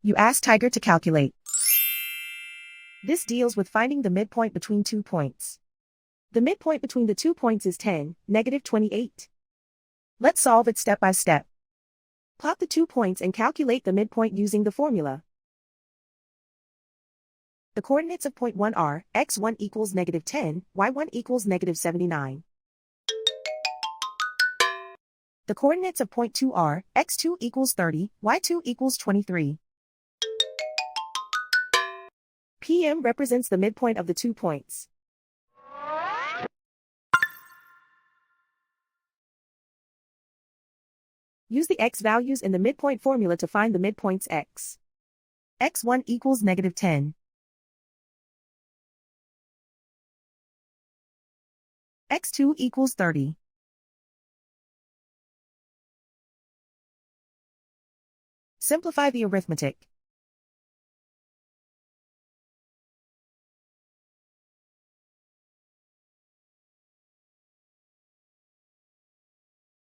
You ask Tiger to calculate. This deals with finding the midpoint between 2 points. The midpoint between the 2 points is 10, -28. Let's solve it step by step. Plot the 2 points and calculate the midpoint using the formula. The coordinates of point 1 are, x1 equals -10, y1 equals -79. The coordinates of point 2 are, x2 equals 30, y2 equals 23. PM represents the midpoint of the 2 points. Use the x values in the midpoint formula to find the midpoints x. x1 equals -10. x2 equals 30. Simplify the arithmetic.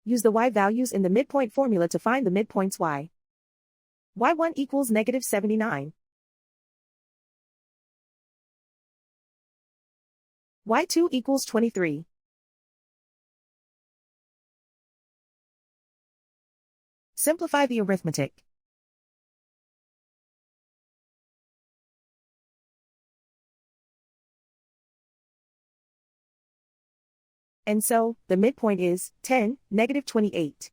Use the y values in the midpoint formula to find the midpoints y. y1 equals -79. y2 equals 23. Simplify the arithmetic. And so, the midpoint is 10, -28.